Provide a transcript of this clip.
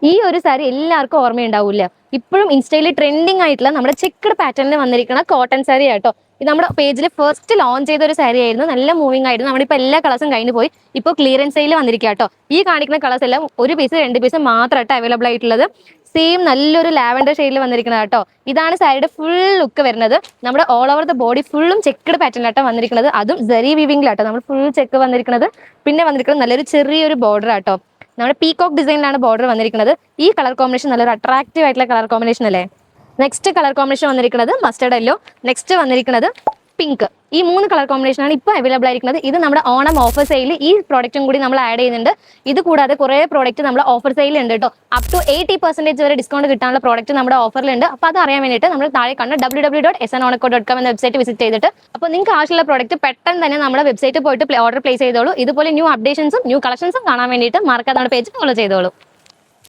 ഈ ഒരു സാരി എല്ലാവർക്കും ഓർമ്മയുണ്ടാവില്ല. ഇപ്പോഴും ഇൻസ്റ്റയിൽ ട്രെൻഡിങ് ആയിട്ടുള്ള നമ്മുടെ ചെക്കഡ് പാറ്റേണിൽ വന്നിരിക്കുന്ന കോട്ടൺ സാരി ആട്ടോ. ഇത് നമ്മുടെ പേജിൽ ഫസ്റ്റ് ലോഞ്ച് ചെയ്ത ഒരു സാരി ആയിരുന്നു. നല്ല മൂവിംഗ് ആയിരുന്നു. നമ്മളിപ്പോൾ എല്ലാ കളേഴ്സും കഴിഞ്ഞു പോയി. ഇപ്പോൾ ക്ലിയറൻസ് സെയിൽ വന്നിരിക്കുക കേട്ടോ. ഈ കാണിക്കുന്ന കളേഴ്സ് എല്ലാം ഒരു പീസ് 2 പീസ് മാത്രമായിട്ട് അവൈലബിൾ ആയിട്ടുള്ളത്. സെയിം നല്ലൊരു ലാവൻഡർ ഷെയ്ഡിൽ വന്നിരിക്കുന്നത് കേട്ടോ. ഇതാണ് സാരിയുടെ ഫുൾ ലുക്ക് വരുന്നത്. നമ്മുടെ ഓൾ ഓവർ ദ ബോഡി ഫുള്ളും ചെക്കഡ് പാറ്റേണിലാട്ടോ വന്നിരിക്കുന്നത്. അതും സെറി വീവിംഗിലാട്ടോ നമ്മൾ ഫുൾ ചെക്ക് വന്നിരിക്കുന്നത്. പിന്നെ വന്നിരിക്കുന്നത് നല്ലൊരു ചെറിയൊരു ബോർഡർ ആട്ടോ. നമ്മുടെ പീകോക്ക് ഡിസൈനിലാണ് ബോർഡർ വന്നിരിക്കുന്നത്. ഈ കളർ കോമ്പിനേഷൻ നല്ലൊരു അട്രാക്റ്റീവ് ആയിട്ടുള്ള കളർ കോമ്പിനേഷൻ അല്ലേ. നെക്സ്റ്റ് കളർ കോമ്പിനേഷൻ വന്നിരിക്കുന്നത് മസ്റ്റർഡ് യെല്ലോ. നെക്സ്റ്റ് വന്നിരിക്കുന്നത് പിങ്ക്. ഈ 3 കളർ കോമ്പിനേഷനാണ് ഇപ്പോൾ അവൈലബിൾ ആയിരിക്കുന്നത്. ഇത് നമ്മുടെ ഓണം ഓഫർ സെയിൽ ഈ പ്രോഡക്റ്റും കൂടി നമ്മൾ ആഡ് ചെയ്യുന്നുണ്ട്. ഇത് കൂടാതെ കുറേ പ്രോഡക്റ്റ് നമ്മുടെ ഓഫർ സെയിൽ ഉണ്ട് കേട്ടോ. അപ് ടു 80% വരെ ഡിസ്കൗണ്ട് കിട്ടാനുള്ള പ്രോഡക്റ്റ് നമ്മുടെ ഓഫറിലുണ്ട്. അപ്പോൾ അത് അറിയാൻ വേണ്ടിയിട്ട് നമ്മൾ താഴെ കണ്ട www.snonco.com എന്ന വെബ്സൈറ്റ് വിസിറ്റ് ചെയ്തിട്ട് അപ്പോൾ നിങ്ങൾക്ക് ആവശ്യമുള്ള പ്രോഡക്റ്റ് പെട്ടെന്ന് തന്നെ നമ്മുടെ വെബ്സൈറ്റ് പോയിട്ട് ഓർഡർ പ്ലേസ് ചെയ്തോളൂ. ഇതുപോലെ ന്യൂ അപ്ഡേഷൻസും ന്യൂ കളക്ഷൻസും കാണാൻ വേണ്ടിയിട്ട് മറക്കാതെ നമ്മുടെ പേജ് ഫോളോ ചെയ്തോളൂ.